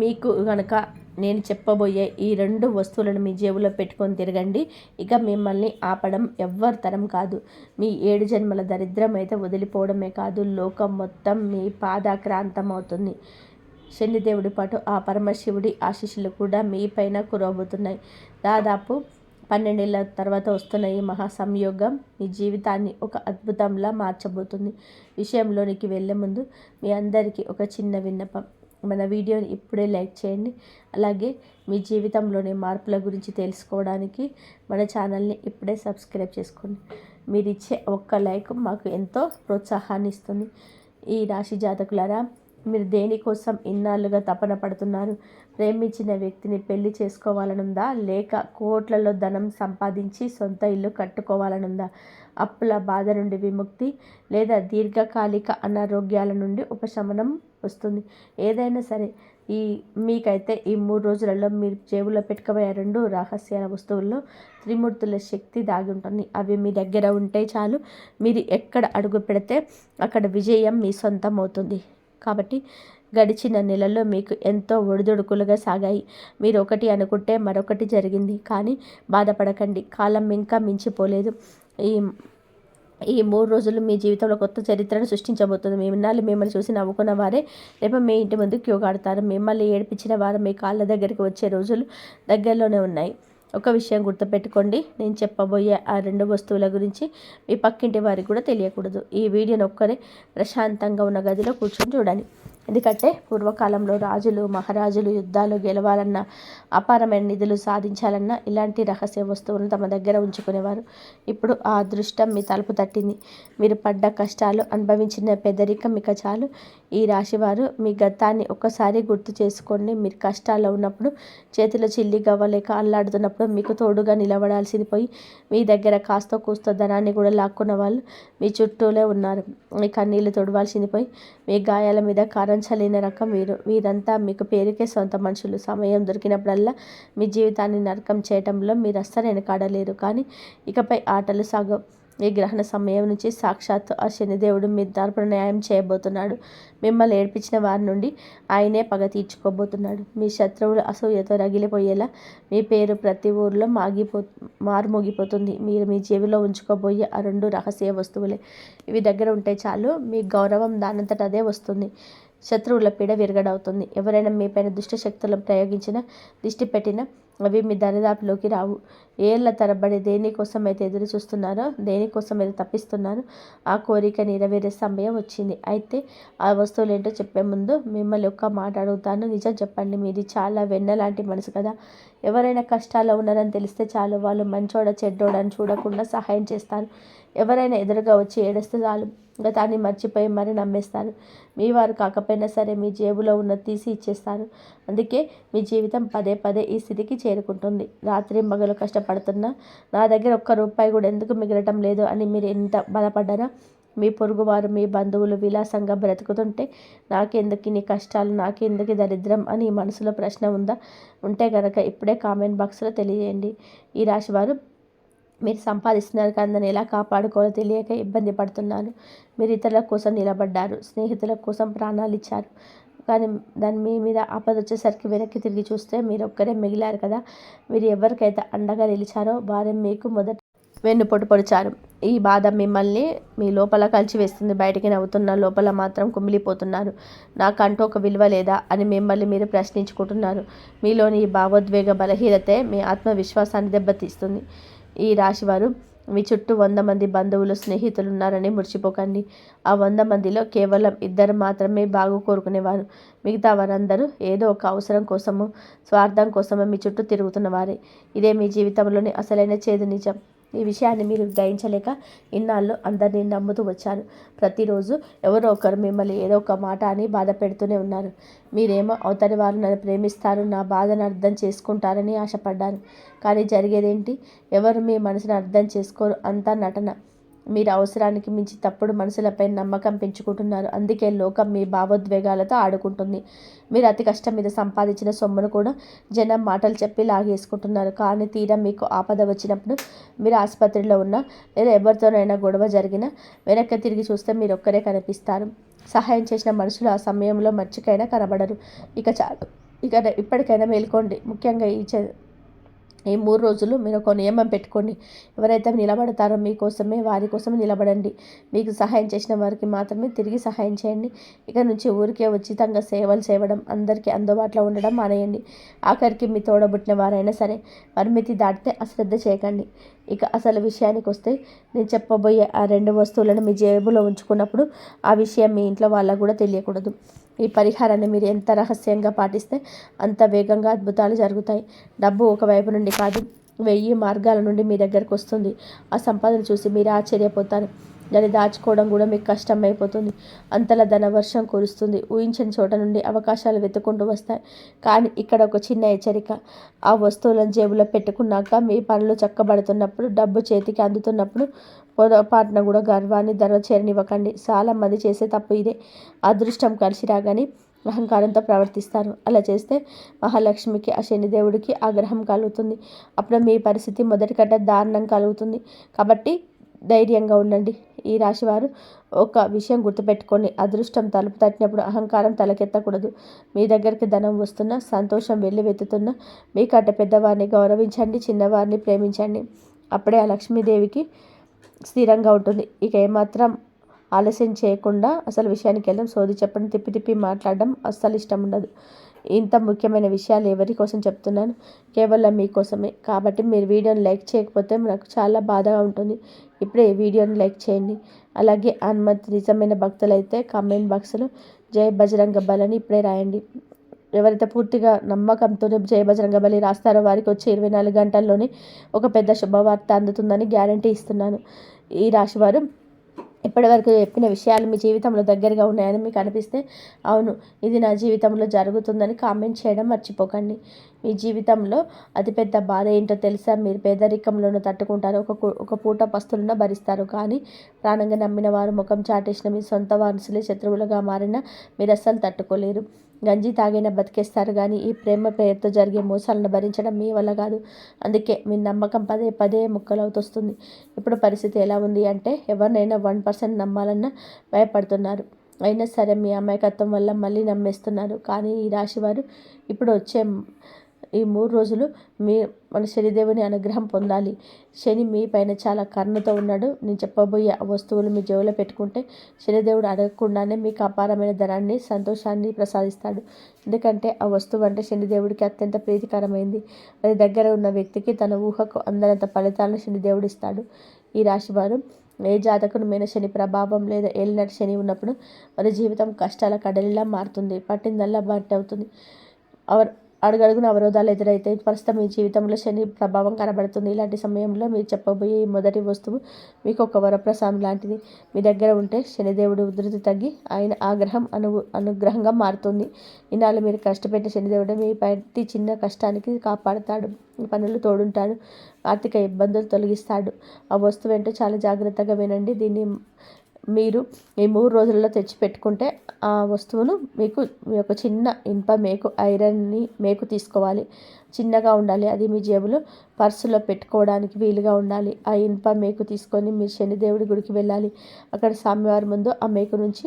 మీకు కనుక నేను చెప్పబోయే ఈ 2 వస్తువులను మీ జేబులో పెట్టుకొని తిరగండి. ఇక మిమ్మల్ని ఆపడం ఎవ్వరి తరం కాదు. మీ 7 జన్మల దరిద్రం అయితే వదిలిపోవడమే కాదు, లోకం మొత్తం మీ పాదాక్రాంతం అవుతుంది. శనిదేవుడి పాటు ఆ పరమశివుడి ఆశీస్సులు కూడా మీ పైన కురవబోతున్నాయి. దాదాపు 12 ఏళ్ళ తర్వాత వస్తున్న ఈ మహా సంయోగం మీ జీవితాన్ని ఒక అద్భుతంలా మార్చబోతుంది. విషయంలోనికి వెళ్ళే ముందు మీ అందరికీ ఒక చిన్న విన్నపం. మన వీడియోని ఇప్పుడే లైక్ చేయండి. అలాగే మీ జీవితంలోని మార్పుల గురించి తెలుసుకోవడానికి మన ఛానల్ని ఇప్పుడే సబ్స్క్రైబ్ చేసుకోండి. మీరు ఇచ్చే ఒక్క లైక్ మాకు ఎంతో ప్రోత్సాహాన్ని ఇస్తుంది. ఈ రాశి జాతకులారా, మీరు దేనికోసం ఇన్నాళ్ళుగా తపన పడుతున్నారు? ప్రేమించిన వ్యక్తిని పెళ్లి చేసుకోవాలనుందా? లేక కోట్లలో ధనం సంపాదించి సొంత ఇల్లు కట్టుకోవాలనుందా? అప్పుల బాధ నుండి విముక్తి, లేదా దీర్ఘకాలిక అనారోగ్యాల నుండి ఉపశమనం వస్తుంది. ఏదైనా సరే మీకైతే ఈ 3 రోజులలో మీరు జేబులో పెట్టుకోబోయే 2 రహస్య వస్తువుల్లో త్రిమూర్తుల శక్తి దాగి ఉంటుంది. అవి మీ దగ్గర ఉంటే చాలు, మీరు ఎక్కడ అడుగు పెడితే అక్కడ విజయం మీ సొంతం అవుతుంది. కాబట్టి గడిచిన నెలల్లో మీకు ఎంతో ఒడిదుడుకులుగా సాగాయి. మీరు ఒకటి అనుకుంటే మరొకటి జరిగింది. కానీ బాధపడకండి, కాలం ఇంకా మించిపోలేదు. ఈ ఈ 3 రోజులు మీ జీవితంలో కొత్త చరిత్రను సృష్టించబోతుంది. ఇన్నాళ్ళు మిమ్మల్ని చూసి నవ్వుకున్న వారే రేపు మీ ఇంటి ముందు క్యూ కడతారు. మిమ్మల్ని ఏడిపించిన వారు మీ కాళ్ళ దగ్గరికి వచ్చే రోజులు దగ్గరలోనే ఉన్నాయి. ఒక విషయం గుర్తుపెట్టుకోండి, నేను చెప్పబోయే ఆ 2 వస్తువుల గురించి మీ పక్కింటి వారికి కూడా తెలియకూడదు. ఈ వీడియోని ఒక్కరే ప్రశాంతంగా ఉన్న గదిలో కూర్చొని చూడండి. ఎందుకంటే పూర్వకాలంలో రాజులు, మహారాజులు యుద్ధాలు గెలవాలన్నా, అపారమైన నిధులు సాధించాలన్నా ఇలాంటి రహస్య వస్తువులను తమ దగ్గర ఉంచుకునేవారు. ఇప్పుడు ఆ అదృష్టం మీ తలుపు తట్టింది. మీరు పడ్డ కష్టాలు, అనుభవించిన పెద్దరికం ఇక చాలు. ఈ రాశివారు మీ గతాన్ని ఒక్కసారి గుర్తు చేసుకోండి. మీరు కష్టాల్లో ఉన్నప్పుడు, చేతిలో చిల్లి గవ్వలేక అల్లాడుతున్నప్పుడు మీకు తోడుగా నిలబడాల్సింది పోయి మీ దగ్గర కాస్తో కూస్తో ధనాన్ని కూడా లాక్కున్న వాళ్ళు మీ చుట్టూలే ఉన్నారు. మీ కన్నీళ్లు తొడవాల్సింది పోయి మీ గాయాల మీద కారం చల్లిన రకం వీరంతా మీకు పేరుకే సొంత మనుషులు. సమయం దొరికినప్పుడల్లా మీ జీవితాన్ని నరకం చేయటంలో మీరు అస్సలు వెనకాడలేరు. కానీ ఇకపై ఆటలు సాగవు. ఈ గ్రహణ సమయం నుంచి సాక్షాత్తు ఆ శనిదేవుడు మీ తరపున న్యాయం చేయబోతున్నాడు. మిమ్మల్ని ఏడ్పించిన వారి నుండి ఆయనే పగ తీర్చుకోబోతున్నాడు. మీ శత్రువులు అసూయతో రగిలిపోయేలా మీ పేరు ప్రతి ఊర్లో మారుమోగిపోతుంది. మీరు మీ జేబులో ఉంచుకోబోయే ఆ 2 రహస్య వస్తువులే. ఇవి దగ్గర ఉంటే చాలు, మీ గౌరవం దానంతట అదే వస్తుంది. శత్రువుల పీడ విరగడవుతుంది. ఎవరైనా మీపైన దుష్ట శక్తులను ప్రయోగించినా, దిష్టి పెట్టినా అవి మీ దరిదాపులోకి రావు. ఏళ్ల తరబడి దేనికోసమైతే ఎదురు చూస్తున్నారో, దేనికోసమైతే తప్పిస్తున్నారో ఆ కోరిక నెరవేరే సమయం వచ్చింది. అయితే ఆ వస్తువులు ఏంటో చెప్పే ముందు మిమ్మల్ని ఒక్క మాట అడుగుతాను. నిజం చెప్పండి, మీది చాలా వెన్నలాంటి మనసు కదా. ఎవరైనా కష్టాల్లో ఉన్నారని తెలిస్తే చాలు, వాళ్ళు మంచోడ చెడ్డోడని చూడకుండా సహాయం చేస్తారు. ఎవరైనా ఎదురుగా వచ్చి ఏడుస్తే చాలు, గతాన్ని మర్చిపోయి మరి నమ్మేస్తారు. మీ వారు కాకపోయినా సరే మీ జేబులో ఉన్నది తీసి ఇచ్చేస్తారు. అందుకే మీ జీవితం పదే పదే ఈ స్థితికి చేరుకుంటుంది. రాత్రి మగలు కష్టపడుతున్నా నా దగ్గర ఒక్క రూపాయి కూడా ఎందుకు మిగలటం లేదు అని మీరు ఎంత బాధపడ్డారా? మీ పొరుగువారు, మీ బంధువులు విలాసంగా బ్రతుకుతుంటే నాకెందుకు ఇన్ని కష్టాలు, నాకెందుకు దరిద్రం అని మనసులో ప్రశ్న ఉందా? ఉంటే కనుక ఇప్పుడే కామెంట్ బాక్స్లో తెలియజేయండి. ఈ రాశివారు మీరు సంపాదిస్తున్నారు కానీ దాన్ని ఎలా కాపాడుకోవాలో తెలియక ఇబ్బంది పడుతున్నారు. మీరు ఇతరుల కోసం నిలబడ్డారు, స్నేహితుల కోసం ప్రాణాలు ఇచ్చారు. కానీ మీ మీద ఆపద వచ్చేసరికి వెనక్కి తిరిగి చూస్తే మీరు ఒక్కరే మిగిలారు కదా. మీరు ఎవరికైతే అండగా నిలిచారో వారే మీకు మొదట వెన్నుపోటు పొడిచారు. ఈ బాధ మిమ్మల్ని మీ లోపల కలిచివేస్తుంది. బయటికి నవ్వుతున్న లోపల మాత్రం కుమిలిపోతున్నారు. నాకంటూ ఒక విలువ లేదా అని మిమ్మల్ని మీరు ప్రశ్నించుకుంటున్నారు. మీలోని ఈ భావోద్వేగ బలహీనతే మీ ఆత్మవిశ్వాసాన్ని దెబ్బతీస్తుంది. ఈ రాశివారు మీ చుట్టూ 100 మంది బంధువులు, స్నేహితులు ఉన్నారని మురిచిపోకండి. ఆ 100 మందిలో కేవలం 2 మాత్రమే బాగు కోరుకునేవారు. మిగతా వారందరూ ఏదో ఒక అవసరం కోసము, స్వార్థం కోసము మీ చుట్టూ తిరుగుతున్న వారే. ఇదే మీ జీవితంలోని అసలైన చేదు నిజం. ఈ విషయాన్ని మీరు గ్రహించలేక ఇన్నాళ్ళు అందరినీ నమ్ముతూ వచ్చారు. ప్రతిరోజు ఎవరో ఒకరు మిమ్మల్ని ఏదో ఒక మాట అని బాధ పెడుతూనే ఉన్నారు. మీరేమో అవతలి వారు నన్ను ప్రేమిస్తారు, నా బాధను అర్థం చేసుకుంటారని ఆశపడ్డారు. కానీ జరిగేదేంటి? ఎవరు మీ మనసును అర్థం చేసుకోరు. అంతా నటన. మీరు అవసరానికి మించి తప్పుడు మనుషులపై నమ్మకం పెంచుకుంటున్నారు. అందుకే లోకం మీ భావోద్వేగాలతో ఆడుకుంటుంది. మీరు అతి కష్టం మీద సంపాదించిన సొమ్మును కూడా జనం మాటలు చెప్పి లాగేసుకుంటున్నారు. కానీ తీరా మీకు ఆపద వచ్చినప్పుడు, మీరు ఆసుపత్రిలో ఉన్నా లేదా ఎవరితోనైనా గొడవ జరిగినా వెనక్కి తిరిగి చూస్తే మీరు ఒక్కరే కనిపిస్తారు. సహాయం చేసిన మనుషులు ఆ సమయంలో మర్చికైనా కనబడరు. ఇక చాలు, ఇప్పటికైనా మేల్కోండి. ముఖ్యంగా ఈ 3 రోజులు మీరు ఒక నియమం పెట్టుకోండి. ఎవరైతే నిలబడతారో మీకోసమే, వారి కోసమే నిలబడండి. మీకు సహాయం చేసిన వారికి మాత్రమే తిరిగి సహాయం చేయండి. ఇక నుంచి ఊరికే ఉచితంగా సేవలు చేయడం, అందరికీ అందుబాటులో ఉండడం మానేయండి. ఆఖరికి మీ తోడబుట్టిన వారైనా సరే పరిమితి దాటితే అశ్రద్ధ చేయకండి. ఇక అసలు విషయానికి వస్తే, నేను చెప్పబోయే ఆ 2 వస్తువులను మీ జేబులో ఉంచుకున్నప్పుడు ఆ విషయం మీ ఇంట్లో వాళ్ళకు కూడా తెలియకూడదు. ఈ పరిహారాన్ని మీరు ఎంత రహస్యంగా పాటిస్తే అంత వేగంగా అద్భుతాలు జరుగుతాయి. డబ్బు ఒకవైపు నుండి కాదు, 1000 మార్గాల నుండి మీ దగ్గరకు వస్తుంది. ఆ సంపాదన చూసి మీరు ఆశ్చర్యపోతారు. దాన్ని దాచుకోవడం కూడా మీకు కష్టమైపోతుంది. అంతలా ధనవర్షం కురుస్తుంది. ఊహించని చోట నుండి అవకాశాలు వెతుక్కుంటూ వస్తాయి. కానీ ఇక్కడ ఒక చిన్న హెచ్చరిక. ఆ వస్తువులను జేబులో పెట్టుకున్నాక మీ పనులు చక్కబడుతున్నప్పుడు, డబ్బు చేతికి అందుతున్నప్పుడు పొరపాటున కూడా గర్వాన్ని చేరనివ్వకండి. చాలామంది చేసే తప్పు ఇదే. అదృష్టం కలిసి రాగానే అహంకారంతో ప్రవర్తిస్తారు. అలా చేస్తే మహాలక్ష్మికి, ఆ శనిదేవుడికి ఆగ్రహం కలుగుతుంది. అప్పుడు మీ పరిస్థితి మొదటి కంటే దారుణం కలుగుతుంది. కాబట్టి ధైర్యంగా ఉండండి. ఈ రాశివారు ఒక విషయం గుర్తుపెట్టుకొని, అదృష్టం తలుపు తట్టినప్పుడు అహంకారం తలకెత్తకూడదు. మీ దగ్గరికి ధనం వస్తున్నా, సంతోషం వెల్లువెత్తుతున్నా మీకంటే పెద్దవారిని గౌరవించండి, చిన్నవారిని ప్రేమించండి. అప్పుడే ఆ లక్ష్మీదేవికి స్థిరంగా ఉంటుంది. ఇక ఏమాత్రం ఆలస్యం చేయకుండా అసలు విషయానికి వెళ్దాం. సోది చెప్పడం, తిప్పి తిప్పి మాట్లాడడం అస్సలు ఇష్టం ఉండదు. ఇంత ముఖ్యమైన విషయాలు ఎవరి కోసం చెప్తున్నాను? కేవలం మీకోసమే. కాబట్టి మీరు వీడియోని లైక్ చేయకపోతే నాకు చాలా బాధగా ఉంటుంది. ఇప్పుడే ఈ వీడియోని లైక్ చేయండి. అలాగే హనుమంత్ నిజమైన భక్తులైతే కామెంట్ బాక్స్లో జై బజరంగబలి అని ఇప్పుడే రాయండి. ఎవరైతే పూర్తిగా నమ్మకంతోనే జై బజరంగబలి రాస్తారో వారికి వచ్చే 24 గంటల్లోనే ఒక పెద్ద శుభవార్త అందుతుందని గ్యారంటీ ఇస్తున్నాను. ఈ రాశివారు ఇప్పటివరకు చెప్పిన విషయాలు మీ జీవితంలో దగ్గరగా ఉన్నాయని మీకు అనిపిస్తే, అవును ఇది నా జీవితంలో జరుగుతుందని కామెంట్ చేయడం మర్చిపోకండి. మీ జీవితంలో అతిపెద్ద బాధ ఏంటో తెలుసా? మీరు పేదరికంలోనూ తట్టుకుంటారు, ఒక పూట పస్తులున్న భరిస్తారు. కానీ ప్రాణంగా నమ్మిన వారు ముఖం చాటేసిన మీ సొంత వారసులే శత్రువులుగా మారినా మీరు అస్సలు తట్టుకోలేరు. గంజి తాగైనా బతికేస్తారు, కానీ ఈ ప్రేమ పేరుతో జరిగే మోసాలను భరించడం మీ వల్ల కాదు. అందుకే మీ నమ్మకం పదే పదే ముక్కలవుతొస్తుంది. ఇప్పుడు పరిస్థితి ఎలా ఉంది అంటే, ఎవరినైనా 1% నమ్మాలన్నా భయపడుతున్నారు. అయినా సరే మీ అమాయకత్వం వల్ల మళ్ళీ నమ్మేస్తున్నారు. కానీ ఈ రాశివారు ఇప్పుడు వచ్చే ఈ 3 రోజులు మన శనిదేవుని అనుగ్రహం పొందాలి. శని మీ పైన చాలా కరుణతో ఉన్నాడు. నేను చెప్పబోయే ఆ వస్తువులు మీ జేబులో పెట్టుకుంటే శనిదేవుడు అడగకుండానే మీకు అపారమైన ధనాన్ని, సంతోషాన్ని ప్రసాదిస్తాడు. ఎందుకంటే ఆ వస్తువు అంటే శనిదేవుడికి అత్యంత ప్రీతికరమైంది. అది దగ్గర ఉన్న వ్యక్తికి తన ఊహకు అందనంత ఫలితాలను శనిదేవుడు ఇస్తాడు. ఈ రాశివారు ఏ జాతకుని మీద శని ప్రభావం లేదా ఏలినాటి శని ఉన్నప్పుడు వారి జీవితం కష్టాల కడలిలా మారుతుంది. పట్టిందల్లా బట్టి అవుతుంది. అడుగడుగున అవరోధాలు ఎదురైతే ప్రస్తుతం మీ జీవితంలో శని ప్రభావం కనబడుతుంది. ఇలాంటి సమయంలో మీరు చెప్పబోయే ఈ మొదటి వస్తువు మీకు ఒక వరప్రసాదం లాంటిది. మీ దగ్గర ఉంటే శనిదేవుడు ఉధృతి తగ్గి ఆయన ఆగ్రహం అనుగ్రహంగా మారుతుంది. ఇన్నాళ్ళు మీరు కష్టపెట్టే శనిదేవుడు మీ ప్రతి చిన్న కష్టానికి కాపాడుతాడు, పనులు తోడుంటాడు, ఆర్థిక ఇబ్బందులు తొలగిస్తాడు. ఆ వస్తువు ఏంటో చాలా జాగ్రత్తగా వినండి. దీన్ని మీరు ఈ 3 రోజులలో తెచ్చిపెట్టుకుంటే ఆ వస్తువును మీ యొక్క చిన్న ఇనుప మేకు, ఐరన్ని మేకు తీసుకోవాలి. చిన్నగా ఉండాలి. అది మీ జేబులో పర్సులో పెట్టుకోవడానికి వీలుగా ఉండాలి. ఆ ఇనుప మేకు తీసుకొని మీరు శనిదేవుడి గుడికి వెళ్ళాలి. అక్కడ స్వామివారి ముందు ఆ మేకు నుంచి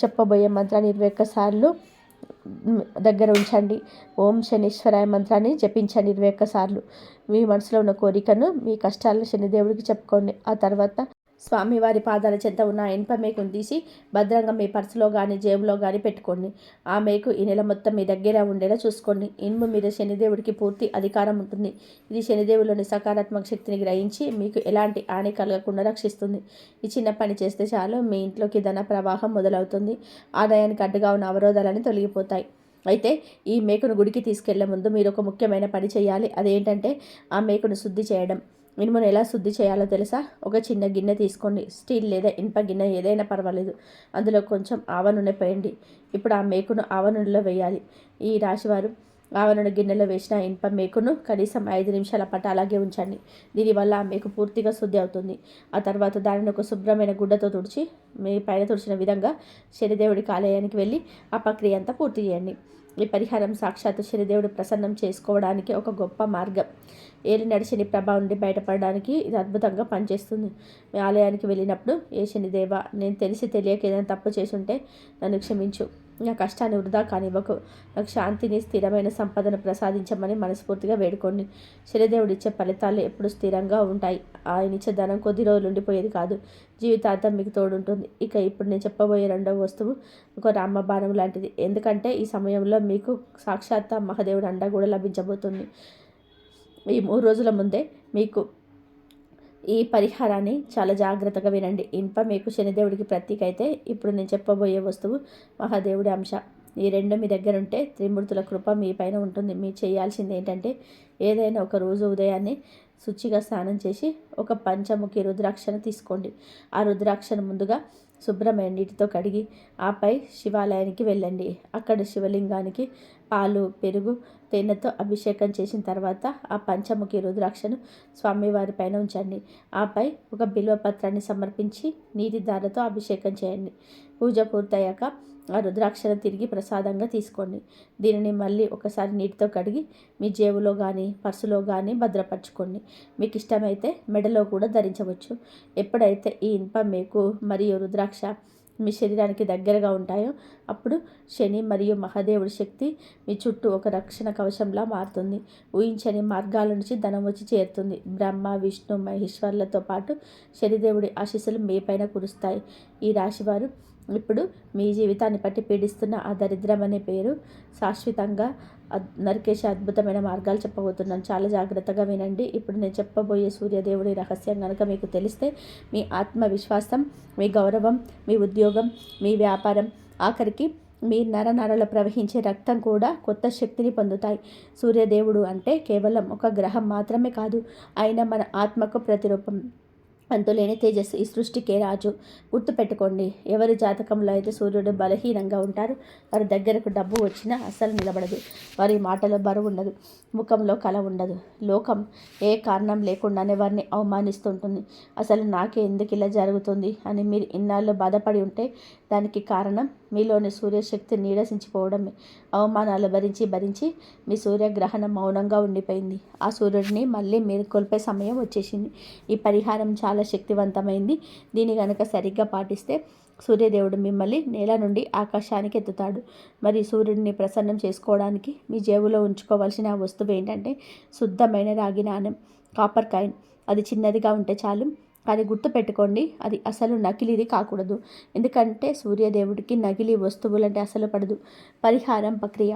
చెప్పబోయే మంత్రాన్ని 21 సార్లు దగ్గర ఉంచండి. ఓం శనీశ్వరాయ మంత్రాన్ని జపించండి 21 సార్లు. మీ మనసులో ఉన్న కోరికను, మీ కష్టాలను శనిదేవుడికి చెప్పుకోండి. ఆ తర్వాత స్వామివారి పాదాల చెంత ఉన్న ఇనుప మేకును తీసి భద్రంగా మీ పర్సులో కానీ జేబులో కానీ పెట్టుకోండి. ఆ మేకు ఈ నెల మొత్తం మీ దగ్గర ఉండేలా చూసుకోండి. ఇనుము మీద శనిదేవుడికి పూర్తి అధికారం ఉంటుంది. ఇది శనిదేవులోని సకారాత్మక శక్తిని గ్రహించి మీకు ఎలాంటి హాని కలగకుండా రక్షిస్తుంది. ఈ చిన్న పని చేస్తే చాలు మీ ఇంట్లోకి ధన ప్రవాహం మొదలవుతుంది. ఆదాయానికి అడ్డుగా ఉన్న అవరోధాలని తొలగిపోతాయి. అయితే ఈ మేకును గుడికి తీసుకెళ్లే ముందు మీరు ఒక ముఖ్యమైన పని చేయాలి. అదేంటంటే ఆ మేకును శుద్ధి చేయడం. ఇనుమును ఎలా శుద్ధి చేయాలో తెలుసా? ఒక చిన్న గిన్నె తీసుకోండి. స్టీల్ లేదా ఇనుప గిన్నె ఏదైనా పర్వాలేదు. అందులో కొంచెం ఆవ నూనె పోయండి. ఇప్పుడు ఆ మేకును ఆవ నూనెలో వేయాలి. ఈ రాశివారు ఆవ నూనె గిన్నెలో వేసిన ఇనుప మేకును కనీసం 5 నిమిషాల పాటు అలాగే ఉంచండి. దీనివల్ల ఆ మేకు పూర్తిగా శుద్ధి అవుతుంది. ఆ తర్వాత దానిని ఒక శుభ్రమైన గుడ్డతో తుడిచి మీ పైన తుడిచిన విధంగా శనిదేవుడికి ఆలయానికి వెళ్ళి ఆ ప్రక్రియ అంతా పూర్తి చేయండి. ఈ పరిహారం సాక్షాత్తు శనిదేవుడు ప్రసన్నం చేసుకోవడానికి ఒక గొప్ప మార్గం. ఏలినాటి శని ప్రభావం నుండి బయటపడడానికి ఇది అద్భుతంగా పనిచేస్తుంది. మీ ఆలయానికి వెళ్ళినప్పుడు, ఏ శనిదేవా, నేను తెలిసి తెలియక ఏదైనా తప్పు చేసుంటే నన్ను క్షమించు. నా కష్టాన్ని వృధా కానివ్వకు. నాకు శాంతిని, స్థిరమైన సంపదను ప్రసాదించమని మనస్ఫూర్తిగా వేడుకోండి. శనిదేవుడు ఇచ్చే ఫలితాలు ఎప్పుడు స్థిరంగా ఉంటాయి. ఆయన ఇచ్చే ధనం కొద్ది రోజులు ఉండిపోయేది కాదు, జీవితాంతం మీకు తోడుంటుంది. ఇక ఇప్పుడు నేను చెప్పబోయే రెండవ వస్తువు ఒక రామబాణం లాంటిది. ఎందుకంటే ఈ సమయంలో మీకు సాక్షాత్ మహాదేవుడు అండ కూడా లభించబోతుంది. ఈ 3 రోజుల ముందే మీకు ఈ పరిహారాన్ని చాలా జాగ్రత్తగా వినండి. ఇనుప మేకు శనిదేవుడికి ప్రతీక అయితే, ఇప్పుడు నేను చెప్పబోయే వస్తువు మహాదేవుడి అంశ. ఈ రెండు మీ దగ్గర ఉంటే త్రిమూర్తుల కృప మీ పైన ఉంటుంది. మీరు చేయాల్సింది ఏంటంటే, ఏదైనా ఒక రోజు ఉదయాన్నే శుచిగా స్నానం చేసి ఒక పంచముఖి రుద్రాక్షను తీసుకోండి. ఆ రుద్రాక్షను ముందుగా శుభ్రమైన నీటితో కడిగి ఆపై శివాలయానికి వెళ్ళండి. అక్కడ శివలింగానికి పాలు, పెరుగు, తేనెతో అభిషేకం చేసిన తర్వాత ఆ పంచముఖి రుద్రాక్షను స్వామివారి పైన ఉంచండి. ఆపై ఒక బిల్వపత్రాన్ని సమర్పించి నీటి ధారతో అభిషేకం చేయండి. పూజ పూర్తయ్యాక ఆ రుద్రాక్షను తిరిగి ప్రసాదంగా తీసుకోండి. దీనిని మళ్ళీ ఒకసారి నీటితో కడిగి మీ జేబులో కానీ పర్సులో కానీ భద్రపరచుకోండి. మీకు ఇష్టమైతే మెడలో కూడా ధరించవచ్చు. ఎప్పుడైతే ఈ ఇనుప మేకు మరియు రుద్రాక్ష మీ శరీరానికి దగ్గరగా ఉంటాయో అప్పుడు శని మరియు మహాదేవుడి శక్తి మీ చుట్టూ ఒక రక్షణ కవచంలా మారుతుంది. ఊహించని మార్గాల నుంచి ధనం వచ్చి చేరుతుంది. బ్రహ్మ, విష్ణు, మహేశ్వర్లతో పాటు శనిదేవుడి ఆశీస్సులు మీ పైన కురుస్తాయి. ఈ రాశివారు ఇప్పుడు మీ జీవితాన్ని పట్టి పీడిస్తున్న ఆ దరిద్రం అనే పేరు శాశ్వతంగా నరికేసే అద్భుతమైన మార్గాలు చెప్పబోతున్నాను. చాలా జాగ్రత్తగా వినండి. ఇప్పుడు నేను చెప్పబోయే సూర్యదేవుడి రహస్యం కనుక మీకు తెలిస్తే మీ ఆత్మవిశ్వాసం, మీ గౌరవం, మీ ఉద్యోగం, మీ వ్యాపారం, ఆఖరికి మీ నరనరలో ప్రవహించే రక్తం కూడా కొత్త శక్తిని పొందుతాయి. సూర్యదేవుడు అంటే కేవలం ఒక గ్రహం మాత్రమే కాదు, ఆయన మన ఆత్మకు ప్రతిరూపం. అంతులేని తేజస్సు, ఈ సృష్టికే రాజు. గుర్తుపెట్టుకోండి, ఎవరి జాతకంలో అయితే సూర్యుడు బలహీనంగా ఉంటారో వారి దగ్గరకు డబ్బు వచ్చినా అస్సలు నిలబడదు. వారి మాటలో బరువు ఉండదు, ముఖంలో కళ ఉండదు. లోకం ఏ కారణం లేకుండానే వారిని అవమానిస్తుంటుంది. అసలు నాకే ఎందుకు ఇలా జరుగుతుంది అని మీరు ఇన్నాళ్ళు బాధపడి ఉంటే దానికి కారణం మీలోని సూర్యశక్తి నీరసించిపోవడమే. అవమానాలు భరించి భరించి మీ సూర్యగ్రహణం మౌనంగా ఉండిపోయింది. ఆ సూర్యుడిని మళ్ళీ మేల్కొల్పే సమయం వచ్చేసింది. ఈ పరిహారం చాలా శక్తివంతమైంది. దీన్ని కనుక సరిగ్గా పాటిస్తే సూర్యదేవుడు మిమ్మల్ని నేల నుండి ఆకాశానికి ఎత్తుతాడు. మరి సూర్యుడిని ప్రసన్నం చేసుకోవడానికి మీ జేబులో ఉంచుకోవాల్సిన వస్తువు ఏంటంటే శుద్ధమైన రాగి నాణెం, కాపర్ కాయిన్. అది చిన్నదిగా ఉంటే చాలు, కానీ గుర్తుపెట్టుకోండి, అది అసలు నకిలీది కాకూడదు. ఎందుకంటే సూర్యదేవుడికి నకిలీ వస్తువులంటే అసలు పడదు. పరిహారం ప్రక్రియ: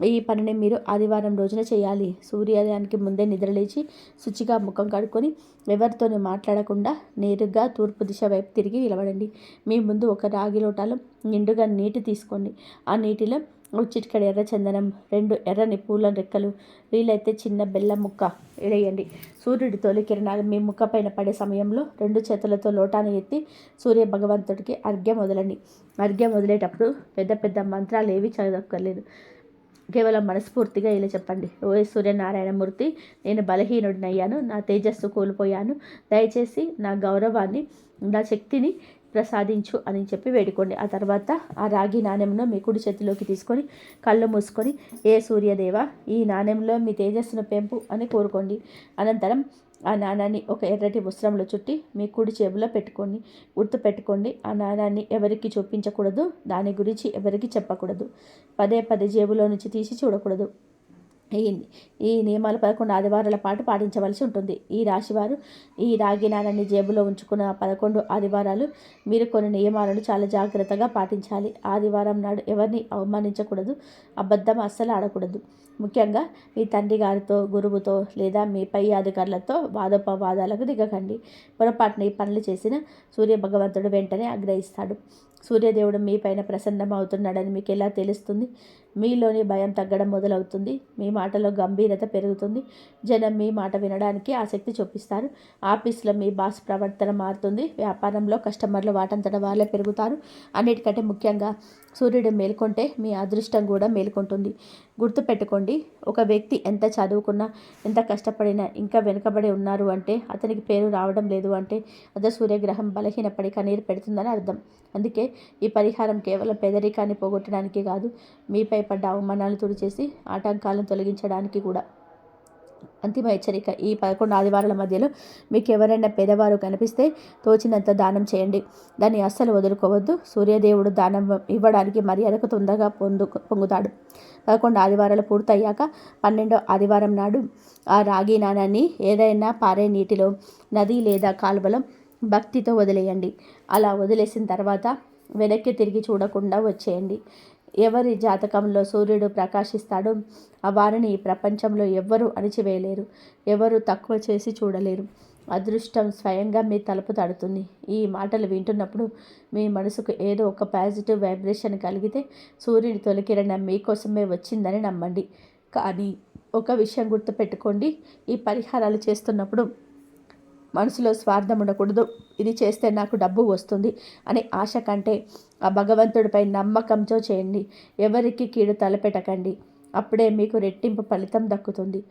ఈ పనిని మీరు ఆదివారం రోజున చేయాలి. సూర్యోదయానికి ముందే నిద్రలేచి శుచిగా ముఖం కడుక్కొని ఎవరితోనూ మాట్లాడకుండా నేరుగా తూర్పు దిశ వైపు తిరిగి నిలబడండి. మీ ముందు ఒక రాగి లోటాలో నిండుగా నీటి తీసుకోండి. ఆ నీటిలో ఒక చిటికెడు ఎర్ర చందనం, 2 ఎర్రని పూల రెక్కలు, వీలైతే చిన్న బెల్లం ముక్క వేయండి. సూర్యుడి తొలి కిరణాలు మీ ముఖపైన పడే సమయంలో 2 చేతులతో లోటాను ఎత్తి సూర్య భగవంతుడికి అర్ఘ్యం వదలండి. అర్ఘ్యం వదిలేటప్పుడు పెద్ద పెద్ద మంత్రాలు ఏవి చదవక్కర్లేదు. కేవలం మనస్ఫూర్తిగా ఇలా చెప్పండి: ఓ సూర్యనారాయణమూర్తి, నేను బలహీనుడినయ్యాను, నా తేజస్సు కోల్పోయాను, దయచేసి నా గౌరవాన్ని, నా శక్తిని ప్రసాదించు అని చెప్పి వేడుకోండి. ఆ తర్వాత ఆ రాగి నాణెంను మీ కుడి చేతిలోకి తీసుకొని కళ్ళు మూసుకొని, ఏ సూర్యదేవ, ఈ నాణెంలో మీ తేజస్సును పెంపు అని కోరుకోండి. అనంతరం ఆ నాణాన్ని ఒక ఎర్రటి వస్త్రంలో చుట్టి మీ కుడి జేబులో పెట్టుకోండి. గుర్తుపెట్టుకోండి, ఆ నాణాన్ని ఎవరికి చూపించకూడదు, దాని గురించి ఎవరికి చెప్పకూడదు. పదే పదే జేబులో నుంచి తీసి చూడకూడదు. ఈ నియమాలు 11 ఆదివారాల పాటు పాటించవలసి ఉంటుంది. ఈ రాశివారు ఈ రాగి నాణాన్ని జేబులో ఉంచుకున్న 11 ఆదివారాలు మీరు కొన్ని నియమాలను చాలా జాగ్రత్తగా పాటించాలి. ఆదివారం నాడు ఎవరిని అవమానించకూడదు, అబద్ధం అస్సలు ఆడకూడదు. ముఖ్యంగా మీ తండ్రి గారితో, గురువుతో లేదా మీ పై అధికారులతో వాదోపవాదాలకు దిగకండి. పొరపాటున ఈ పనులు చేసిన సూర్య భగవంతుడు వెంటనే ఆగ్రహిస్తాడు. సూర్యదేవుడు మీ పైన ప్రసన్నం అవుతున్నాడని మీకు ఎలా తెలుస్తుంది? మీలోని భయం తగ్గడం మొదలవుతుంది. మీ మాటలో గంభీరత పెరుగుతుంది. జనం మీ మాట వినడానికి ఆసక్తి చూపిస్తారు. ఆఫీస్లో మీ బాస్ ప్రవర్తన మారుతుంది. వ్యాపారంలో కస్టమర్లు వాటంతట వాళ్ళే పెరుగుతారు. అన్నిటికంటే ముఖ్యంగా సూర్యుడు మేల్కొంటే మీ అదృష్టం కూడా మేల్కొంటుంది. గుర్తుపెట్టుకోండి, ఒక వ్యక్తి ఎంత చదువుకున్నా, ఎంత కష్టపడినా ఇంకా వెనుకబడి ఉన్నారు అంటే, అతనికి పేరు రావడం లేదు అంటే అదే సూర్యగ్రహం బలహీనపడి కన్నీరు పెడుతుందని అర్థం. అందుకే ఈ పరిహారం కేవలం పేదరికాన్ని పోగొట్టడానికి కాదు, మీపై పడ్డ అవమానాలు తుడిచేసి ఆటంకాలను తొలగించడానికి కూడా. అంతిమ హెచ్చరిక: ఈ 11 ఆదివారాల మధ్యలో మీకు ఎవరైనా పేదవారు కనిపిస్తే తోచినంత దానం చేయండి. దాన్ని అస్సలు వదులుకోవద్దు. సూర్యదేవుడు దానం ఇవ్వడానికి మర్యాదకు తొందరగా పొంగుతాడు. 11 ఆదివారాలు పూర్తయ్యాక 12వ ఆదివారం నాడు ఆ రాగి నాణాన్ని ఏదైనా పారే నీటిలో, నది లేదా కాలువలో భక్తితో వదిలేయండి. అలా వదిలేసిన తర్వాత వెనక్కి తిరిగి చూడకుండా వచ్చేయండి. ఎవరి జాతకంలో సూర్యుడు ప్రకాశిస్తాడో ఆ వారిని ఈ ప్రపంచంలో ఎవ్వరూ అణిచివేయలేరు, ఎవరు తక్కువ చేసి చూడలేరు. అదృష్టం స్వయంగా మీ తలుపు తడుతుంది. ఈ మాటలు వింటున్నప్పుడు మీ మనసుకు ఏదో ఒక పాజిటివ్ వైబ్రేషన్ కలిగితే సూర్యుడి తొలి కిరణం మీకోసమే వచ్చిందని నమ్మండి. కానీ ఒక విషయం గుర్తుపెట్టుకోండి, ఈ పరిహారాలు చేస్తున్నప్పుడు మనసులో స్వార్థం ఉండకూడదు. ఇది చేస్తే నాకు డబ్బు వస్తుంది అనే ఆశ కంటే ఆ భగవంతుడిపై నమ్మకంతో చేయండి. ఎవరికి కీడు తలపెట్టకండి. అప్పుడే మీకు రెట్టింపు ఫలితం దక్కుతుంది.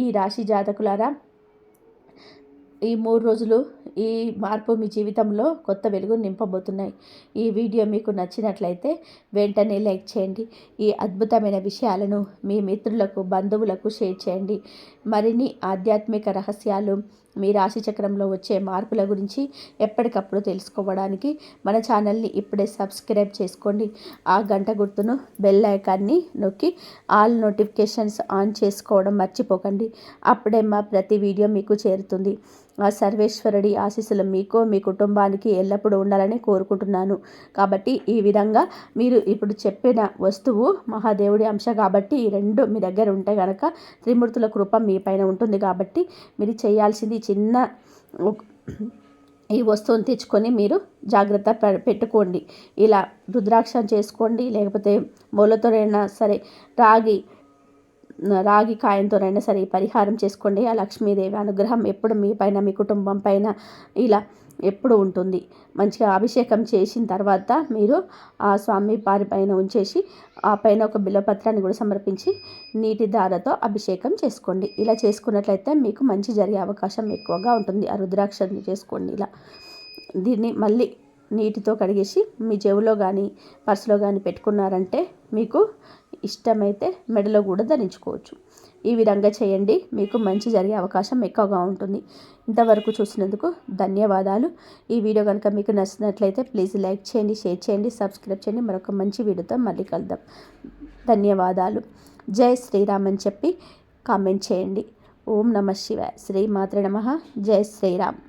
ఈ రాశి జాతకులారా, ఈ 3 రోజులు ఈ మార్పు మీ జీవితంలో కొత్త వెలుగు నింపబోతున్నాయి. ఈ వీడియో మీకు నచ్చినట్లయితే వెంటనే లైక్ చేయండి. ఈ అద్భుతమైన విషయాలను మీ మిత్రులకు, బంధువులకు షేర్ చేయండి. మరిన్ని ఆధ్యాత్మిక రహస్యాలు, మీ రాశి చక్రంలో వచ్చే మార్పుల గురించి ఎప్పటికప్పుడు తెలుసుకోవడానికి మన ఛానల్ని ఇప్పుడే సబ్స్క్రైబ్ చేసుకోండి. ఆ గంట గుర్తును, బెల్ ఐకాన్ని నొక్కి ఆల్ నోటిఫికేషన్స్ ఆన్ చేసుకోవడం మర్చిపోకండి. అప్పుడే మా ప్రతి వీడియో మీకు చేరుతుంది. ఆ సర్వేశ్వరుడి ఆశీస్సులు మీకు, మీ కుటుంబానికి ఎల్లప్పుడూ ఉండాలని కోరుకుంటున్నాను. కాబట్టి ఈ విధంగా మీరు ఇప్పుడు చెప్పిన వస్తువు మహాదేవుడి అంశ కాబట్టి ఈ 2 మీ దగ్గర ఉంటే కనుక త్రిమూర్తుల కృప మీ పైన ఉంటుంది. కాబట్టి మీరు చేయాల్సింది ఈ వస్తువుని తెచ్చుకొని మీరు జాగ్రత్త పెట్టుకోండి. ఇలా రుద్రాక్షం చేసుకోండి, లేకపోతే మూలతోనైనా సరే, రాగి కాయంతోనైనా సరే ఈ పరిహారం చేసుకోండి. ఆ లక్ష్మీదేవి అనుగ్రహం ఎప్పుడు మీ పైన, మీ కుటుంబం పైన ఇలా ఎప్పుడు ఉంటుంది. మంచిగా అభిషేకం చేసిన తర్వాత మీరు ఆ స్వామి వారి పైన ఉంచేసి ఆ పైన ఒక బిల్వపత్రాన్ని కూడా సమర్పించి నీటి ధారతో అభిషేకం చేసుకోండి. ఇలా చేసుకున్నట్లయితే మీకు మంచి జరిగే అవకాశం ఎక్కువగా ఉంటుంది. ఆ రుద్రాక్షని చేసుకోండి. ఇలా దీన్ని మళ్ళీ నీటితో కడిగేసి మీ జేబులో కానీ, పర్సులో కానీ పెట్టుకున్నారంటే మీకు ఇష్టమైతే మెడలో కూడా ధరించుకోవచ్చు. ఈ విధంగా చేయండి, మీకు మంచి జరిగే అవకాశం ఎక్కువగా ఉంటుంది. ఇంతవరకు చూసినందుకు ధన్యవాదాలు. ఈ వీడియో కనుక మీకు నచ్చినట్లయితే ప్లీజ్ లైక్ చేయండి, షేర్ చేయండి, సబ్స్క్రైబ్ చేయండి. మరొక మంచి వీడియోతో మళ్ళీ కలుద్దాం. ధన్యవాదాలు. జై శ్రీరామ్ అని చెప్పి కామెంట్ చేయండి. ఓం నమః శివాయ. శ్రీ మాత్రే నమః. జై శ్రీరామ్.